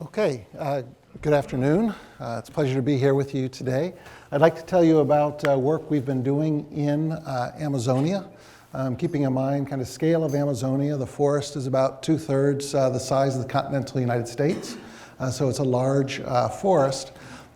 Okay, good afternoon. It's a pleasure to be here with you today. I'd like to tell you about work we've been doing in Amazonia. Keeping in mind kind of scale of Amazonia, the forest is about 2/3 the size of the continental United States. So it's a large forest.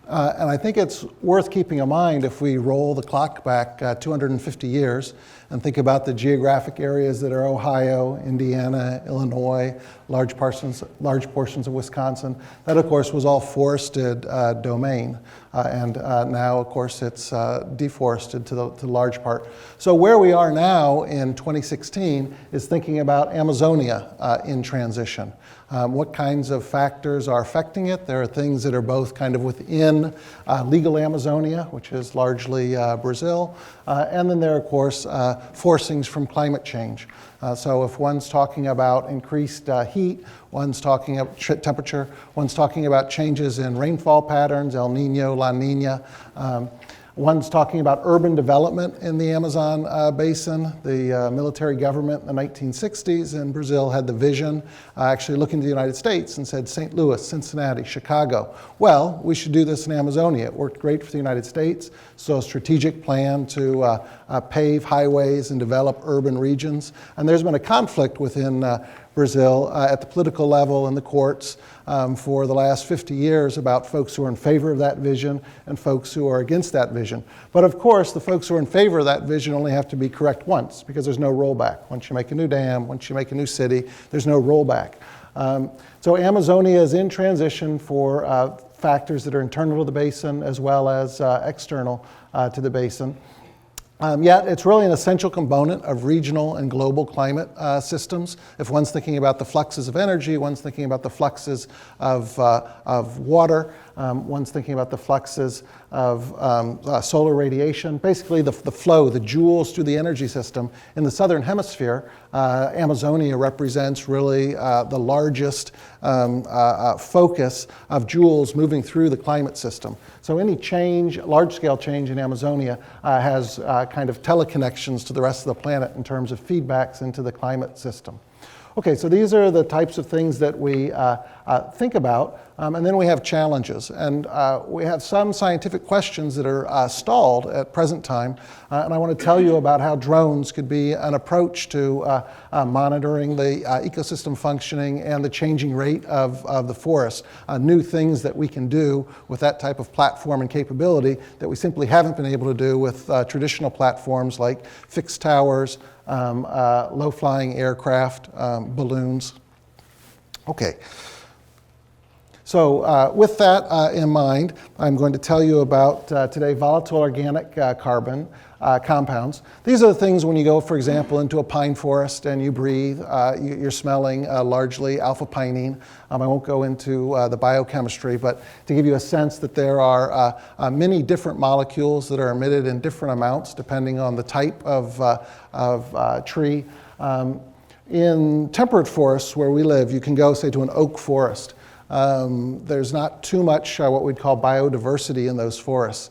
And I think it's worth keeping in mind if we roll the clock back 250 years and think about the geographic areas that are Ohio, Indiana, Illinois, large portions of Wisconsin. That, of course, was all forested domain. And now, of course, it's deforested to the large part. So where we are now in 2016 is thinking about Amazonia in transition. What kinds of factors are affecting it? There are things that are both kind of within legal Amazonia, which is largely Brazil, and then there are, of course, forcings from climate change. So if one's talking about increased heat, one's talking about temperature, one's talking about changes in rainfall patterns, El Nino, La Nina. One's talking about urban development in the Amazon basin. The military government in the 1960s in Brazil had the vision, actually looking to the United States and said, St. Louis, Cincinnati, Chicago. Well, we should do this in Amazonia. It worked great for the United States. So a strategic plan to pave highways and develop urban regions. And there's been a conflict within Brazil at the political level in the courts for the last 50 years about folks who are in favor of that vision and folks who are against that vision. But of course, the folks who are in favor of that vision only have to be correct once because there's no rollback. Once you make a new dam, once you make a new city, there's no rollback. So Amazonia is in transition for factors that are internal to the basin as well as external to the basin. Yet it's really an essential component of regional and global climate systems. If one's thinking about the fluxes of energy, one's thinking about the fluxes of water, one's thinking about the fluxes of solar radiation, basically the flow, the joules through the energy system. In the southern hemisphere, Amazonia represents really the largest focus of joules moving through the climate system. So any change, large-scale change in Amazonia has kind of teleconnections to the rest of the planet in terms of feedbacks into the climate system. Okay, so these are the types of things that we think about, and then we have challenges. And we have some scientific questions that are stalled at present time, and I want to tell you about how drones could be an approach to monitoring the ecosystem functioning and the changing rate of the forest. New things that we can do with that type of platform and capability that we simply haven't been able to do with traditional platforms like fixed towers, low-flying aircraft, balloons. Okay. So with that in mind, I'm going to tell you about today volatile organic carbon compounds. These are the things when you go, for example, into a pine forest and you breathe, you're smelling largely alpha-pinene. I won't go into the biochemistry, but to give you a sense that there are many different molecules that are emitted in different amounts depending on the type of tree. In temperate forests where we live, you can go, say, to an oak forest. There's not too much what we'd call biodiversity in those forests.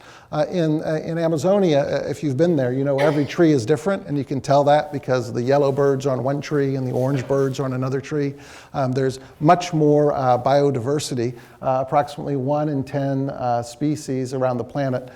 In Amazonia, if you've been there, you know every tree is different, and you can tell that because the yellow birds are on one tree and the orange birds are on another tree. There's much more biodiversity. Approximately 1 in 10 species around the planet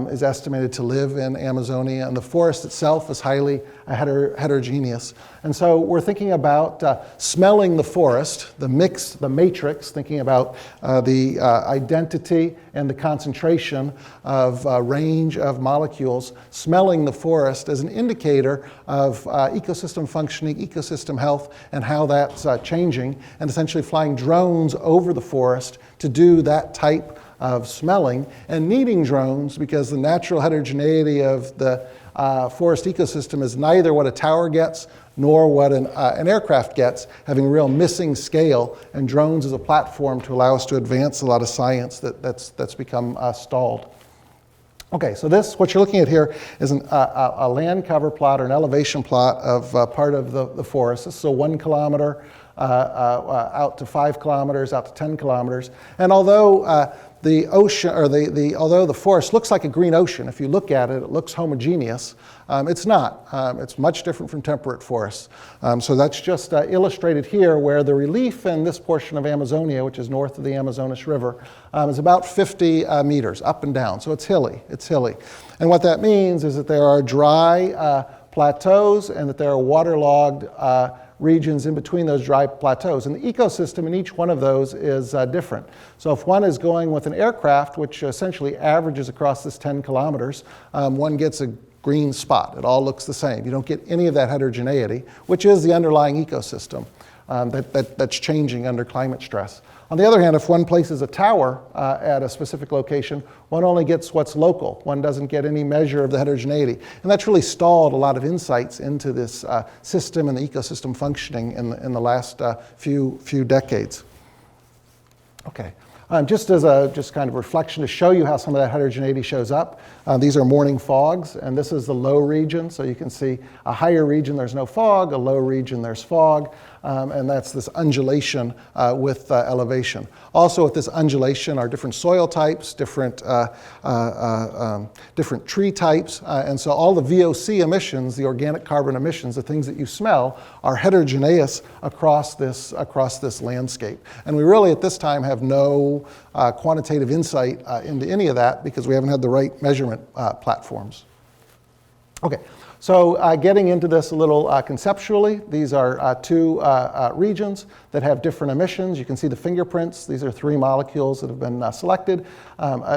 is estimated to live in Amazonia, and the forest itself is highly heterogeneous. And so we're thinking about smelling the forest, the mix, the matrix, thinking about the identity and the concentration of a range of molecules, smelling the forest as an indicator of ecosystem functioning, ecosystem health, and how that's changing, and essentially flying drones over the forest to do that type of smelling, and needing drones because the natural heterogeneity of the forest ecosystem is neither what a tower gets nor what an aircraft gets, having real missing scale, and drones as a platform to allow us to advance a lot of science that's become stalled. Okay, so what you're looking at here is a land cover plot or an elevation plot of part of the forest. This is a 1 kilometer out to 5 kilometers, out to 10 kilometers. And although the ocean, or although the forest looks like a green ocean, if you look at it, it looks homogeneous. It's not. It's much different from temperate forests. So that's just illustrated here, where the relief in this portion of Amazonia, which is north of the Amazonas River, is about 50 meters up and down. So it's hilly. It's hilly. And what that means is that there are dry plateaus and that there are waterlogged regions in between those dry plateaus. And the ecosystem in each one of those is different. So if one is going with an aircraft, which essentially averages across this 10 kilometers, one gets a green spot. It all looks the same. You don't get any of that heterogeneity, which is the underlying ecosystem that's changing under climate stress. On the other hand, if one places a tower at a specific location, one only gets what's local. One doesn't get any measure of the heterogeneity. And that's really stalled a lot of insights into this system and the ecosystem functioning in the last few decades. Okay. Just as a kind of reflection to show you how some of that heterogeneity shows up, these are morning fogs, and this is the low region. So you can see a higher region, there's no fog, a low region, there's fog, and that's this undulation with elevation. Also with this undulation are different soil types, different tree types, and so all the VOC emissions, the organic carbon emissions, the things that you smell, are heterogeneous across this landscape. And we really at this time have no quantitative insight into any of that because we haven't had the right measurement platforms. Okay, so getting into this a little conceptually, these are two regions that have different emissions. You can see the fingerprints. These are 3 molecules that have been selected,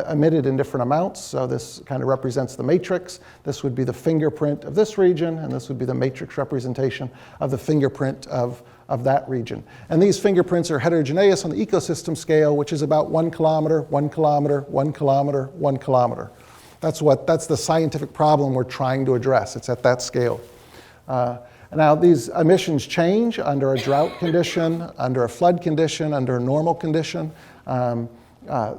emitted in different amounts. So this kind of represents the matrix. This would be the fingerprint of this region, and this would be the matrix representation of the fingerprint of that region. And these fingerprints are heterogeneous on the ecosystem scale, which is about 1 kilometer, 1 kilometer, 1 kilometer, 1 kilometer. That's the scientific problem we're trying to address. It's at that scale. Now these emissions change under a drought condition, under a flood condition, under a normal condition.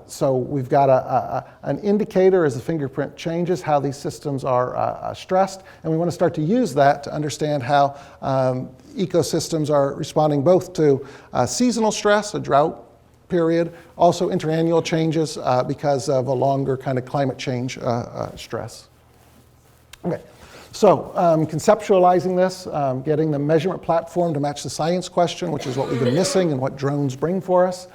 So we've got an indicator as the fingerprint changes how these systems are stressed, and we want to start to use that to understand how ecosystems are responding both to seasonal stress, a drought period, also interannual changes because of a longer kind of climate change stress. Okay. So conceptualizing this, getting the measurement platform to match the science question, which is what we've been missing and what drones bring for us.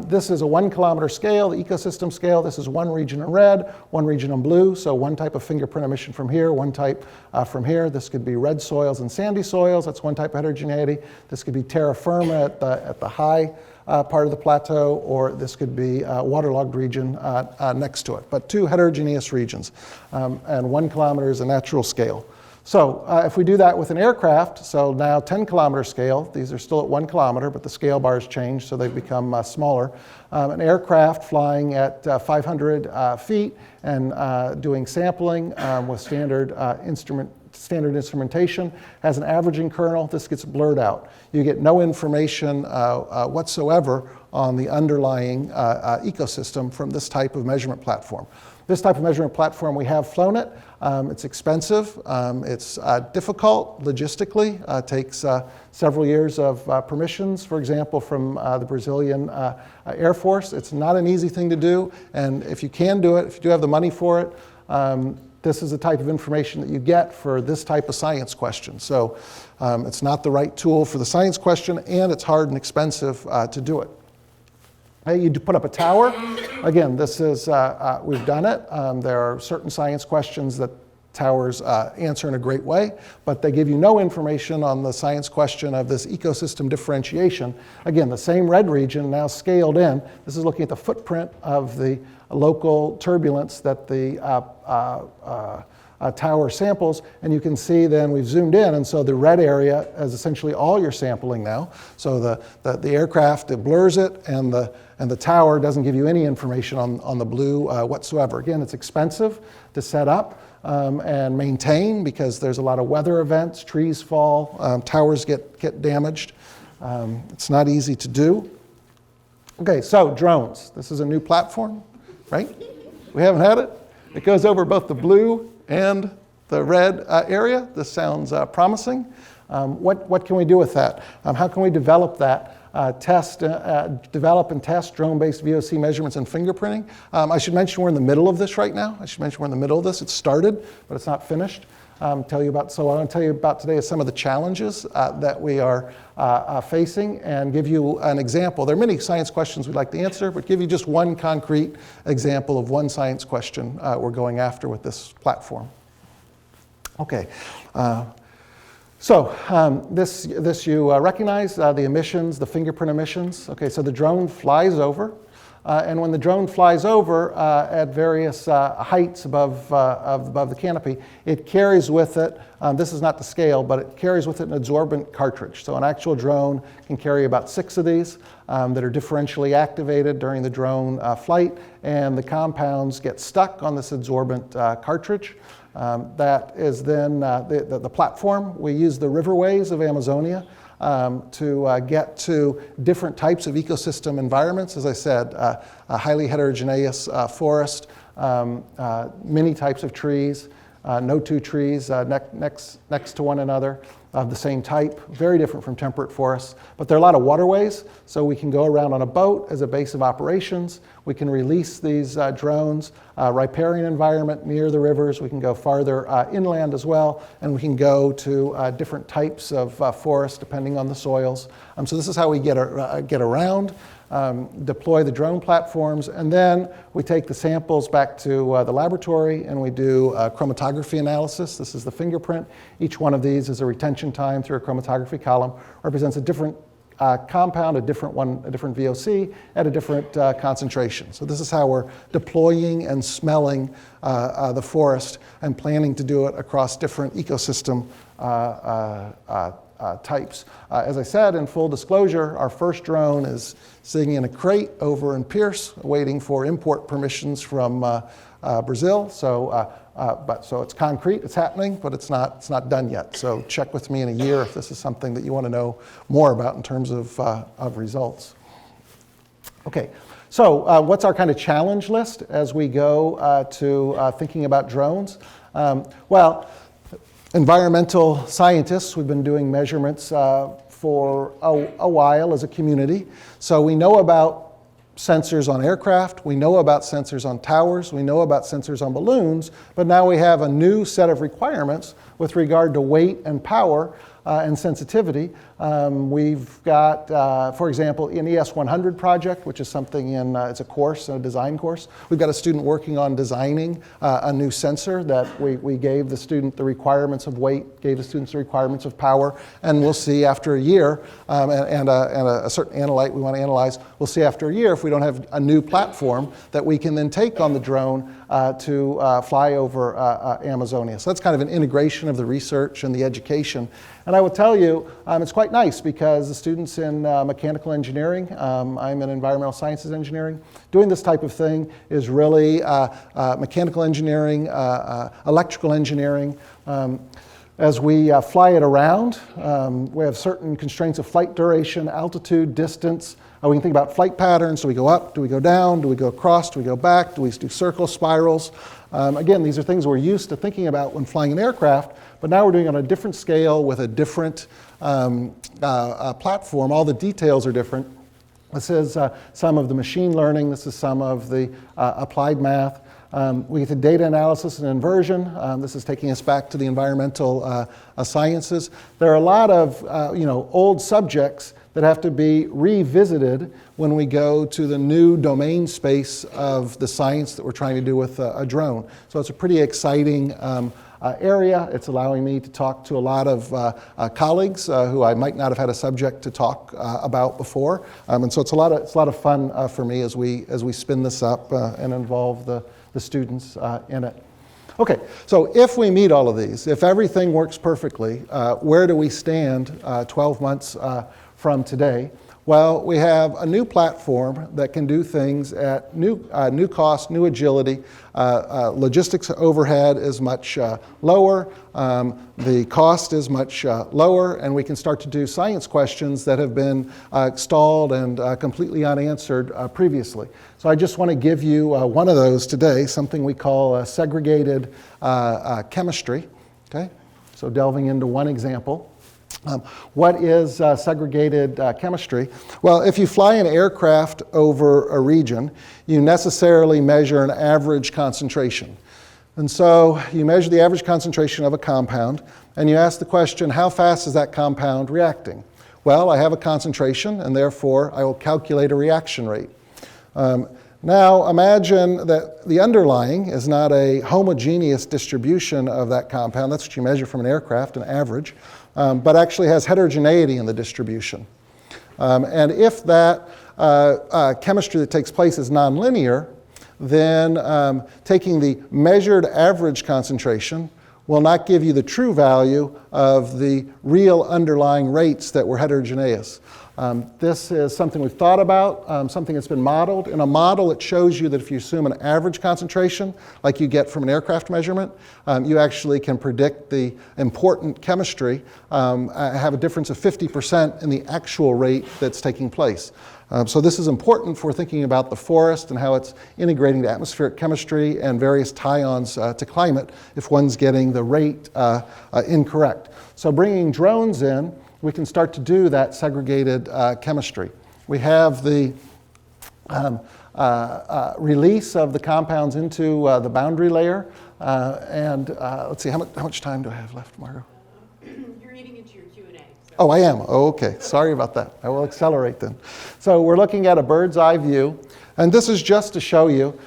This is a 1 kilometer scale, the ecosystem scale. This is one region in red, one region in blue. So one type of fingerprint emission from here, one type from here. This could be red soils and sandy soils. That's one type of heterogeneity. This could be terra firma at the high part of the plateau, or this could be a waterlogged region next to it. But 2 heterogeneous regions, and 1 kilometer is a natural scale. So if we do that with an aircraft, so now 10 kilometer scale, these are still at 1 kilometer, but the scale bars change, so they've become smaller. An aircraft flying at 500 feet and doing sampling with standard instrumentation has an averaging kernel. This gets blurred out. You get no information whatsoever on the underlying ecosystem from this type of measurement platform. This type of measurement platform, we have flown it. It's expensive. It's difficult logistically. It takes several years of permissions, for example, from the Brazilian Air Force. It's not an easy thing to do. And if you can do it, if you do have the money for it, this is the type of information that you get for this type of science question. So it's not the right tool for the science question, and it's hard and expensive to do it. You put up a tower. Again, this is, we've done it. There are certain science questions that towers answer in a great way, but they give you no information on the science question of this ecosystem differentiation. Again, the same red region now scaled in. This is looking at the footprint of the local turbulence that the tower samples, and you can see then we've zoomed in, and so the red area is essentially all your sampling now. So the aircraft, it blurs it, and the tower doesn't give you any information on the blue whatsoever. Again, it's expensive to set up and maintain because there's a lot of weather events, trees fall, towers get damaged. It's not easy to do. Okay, so drones. This is a new platform, right? We haven't had it. It goes over both the blue and the red area. This sounds promising. What can we do with that? How can we develop that? Develop and test drone-based VOC measurements and fingerprinting. I should mention we're in the middle of this right now. It's started, but it's not finished. So what I want to tell you about today is some of the challenges that we are facing and give you an example. There are many science questions we'd like to answer, but give you just one concrete example of one science question we're going after with this platform. Okay. This you recognize, the emissions, the fingerprint emissions. Okay, so the drone flies over, and when the drone flies over at various heights above the canopy, it carries with it, this is not to scale, but it carries with it an adsorbent cartridge. So an actual drone can carry about 6 of these that are differentially activated during the drone flight, and the compounds get stuck on this adsorbent cartridge. That is then the platform. We use the riverways of Amazonia to get to different types of ecosystem environments. As I said, a highly heterogeneous forest, many types of trees, no two trees next to one another of the same type, very different from temperate forests. But there are a lot of waterways, so we can go around on a boat as a base of operations. We can release these drones, riparian environment near the rivers. We can go farther inland as well, and we can go to different types of forest depending on the soils. So this is how we get around. Deploy the drone platforms, and then we take the samples back to the laboratory and we do chromatography analysis. This is the fingerprint. Each one of these is a retention time through a chromatography column, represents a different compound, a different VOC at a different concentration. So this is how we're deploying and smelling the forest and planning to do it across different ecosystem types. As I said, in full disclosure, our first drone is sitting in a crate over in Pierce, waiting for import permissions from Brazil. So it's concrete, it's happening, but it's not done yet. So check with me in a year if this is something that you want to know more about in terms of results. Okay, so what's our kind of challenge list as we go to thinking about drones? Well, environmental scientists, we've been doing measurements for a while as a community. So we know about sensors on aircraft, we know about sensors on towers, we know about sensors on balloons, but now we have a new set of requirements with regard to weight and power and sensitivity. We've got, for example, in ES100 project, which is something it's a course, a design course. We've got a student working on designing a new sensor that we gave the student the requirements of weight, gave the students the requirements of power, and we'll see after a year, and a certain analyte we want to analyze, we'll see after a year if we don't have a new platform that we can then take on the drone to fly over Amazonia. So that's kind of an integration of the research and the education. And I will tell you, it's quite nice because the students in mechanical engineering, I'm in environmental sciences engineering, doing this type of thing is really mechanical engineering, electrical engineering. As we fly it around, we have certain constraints of flight duration, altitude, distance. We can think about flight patterns. Do we go up? Do we go down? Do we go across? Do we go back? Do we do circles, spirals? Again, these are things we're used to thinking about when flying an aircraft, but now we're doing it on a different scale with a different platform. All the details are different. This is some of the machine learning. This is some of the applied math. We get to data analysis and inversion. This is taking us back to the environmental sciences. There are a lot of old subjects that have to be revisited when we go to the new domain space of the science that we're trying to do with a drone. So it's a pretty exciting area. It's allowing me to talk to a lot of colleagues who I might not have had a subject to talk about before. And so it's a lot of fun for me as we spin this up and involve the students in it. Okay, so if we meet all of these, if everything works perfectly, where do we stand 12 months from today? Well, we have a new platform that can do things at new cost, new agility. Logistics overhead is much lower. The cost is much lower, and we can start to do science questions that have been stalled and completely unanswered previously. So I just want to give you one of those today, something we call segregated chemistry. Okay, so delving into one example. What is segregated chemistry? Well, if you fly an aircraft over a region, you necessarily measure an average concentration. And so you measure the average concentration of a compound, and you ask the question, how fast is that compound reacting? Well, I have a concentration, and therefore I will calculate a reaction rate. Now imagine that the underlying is not a homogeneous distribution of that compound. That's what you measure from an aircraft, an average, but actually has heterogeneity in the distribution. And if that chemistry that takes place is nonlinear, then taking the measured average concentration will not give you the true value of the real underlying rates that were heterogeneous. This is something we've thought about, something that's been modeled. In a model, it shows you that if you assume an average concentration, like you get from an aircraft measurement, you actually can predict the important chemistry, have a difference of 50% in the actual rate that's taking place. So this is important for thinking about the forest and how it's integrating to atmospheric chemistry and various tie-ons to climate if one's getting the rate incorrect. So bringing drones in, we can start to do that segregated chemistry. We have the release of the compounds into the boundary layer. Let's see, how much time do I have left, Margot? You're eating into your Q&A. So. Oh, I am. Oh, okay. Sorry about that. I will accelerate then. So we're looking at a bird's eye view. And this is just to show you,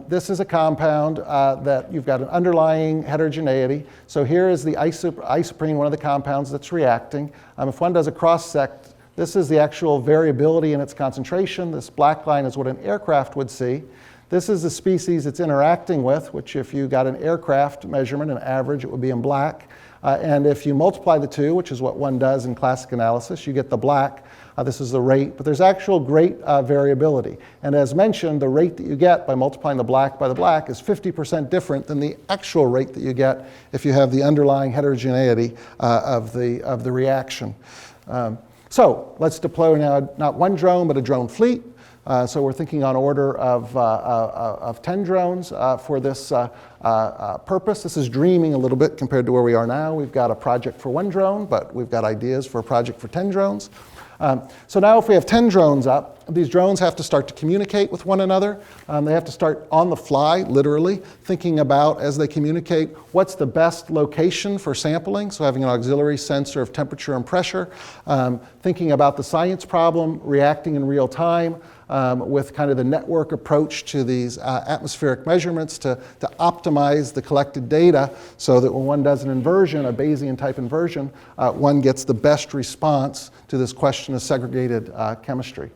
this is a compound that you've got an underlying heterogeneity. So here is the isoprene, one of the compounds that's reacting. If one does a cross-sect, this is the actual variability in its concentration. This black line is what an aircraft would see. This is the species it's interacting with, which if you got an aircraft measurement, an average, it would be in black. And if you multiply the two, which is what one does in classic analysis, you get the black. This is the rate, but there's actual great variability. And as mentioned, the rate that you get by multiplying the black by the black is 50% different than the actual rate that you get if you have the underlying heterogeneity of the reaction. So let's deploy now not one drone, but a drone fleet. So we're thinking on order of 10 drones for this purpose. This is dreaming a little bit compared to where we are now. We've got a project for one drone, but we've got ideas for a project for 10 drones. So now if we have 10 drones up, these drones have to start to communicate with one another. They have to start on the fly, literally, thinking about, as they communicate, what's the best location for sampling, so having an auxiliary sensor of temperature and pressure, thinking about the science problem, reacting in real time, with kind of the network approach to these atmospheric measurements to optimize the collected data so that when one does an inversion, a Bayesian type inversion, one gets the best response to this question of segregated chemistry.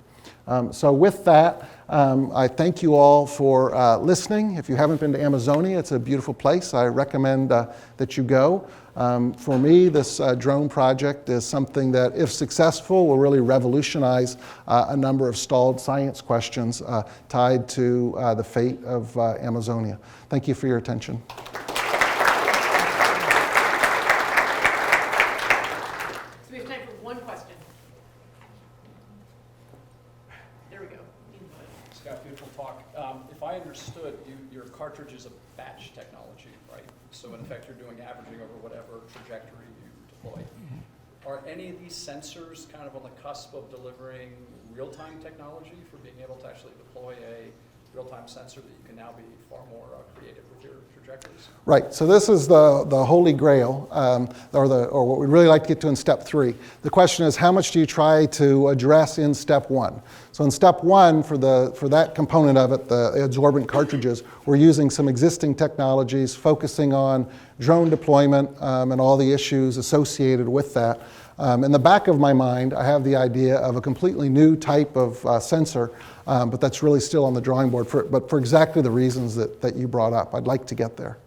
So with that, I thank you all for listening. If you haven't been to Amazonia, it's a beautiful place. I recommend that you go. For me, this drone project is something that, if successful, will really revolutionize a number of stalled science questions tied to the fate of Amazonia. Thank you for your attention. So we have time for one question. There we go. Scott, beautiful talk. If I understood, your cartridge is a batch technology, right? So in effect, you're doing averaging over whatever trajectory you deploy. Are any of these sensors kind of on the cusp of delivering real-time technology for being able to actually deploy a real-time sensor that you can now be far more creative with your trajectories? Right, so this is the holy grail, or what we'd really like to get to in step 3. The question is, how much do you try to address in step 1? So in step 1, for that component of it, the adsorbent cartridges, we're using some existing technologies, focusing on drone deployment and all the issues associated with that. In the back of my mind, I have the idea of a completely new type of sensor, but that's really still on the drawing board, but for exactly the reasons that you brought up. I'd like to get there.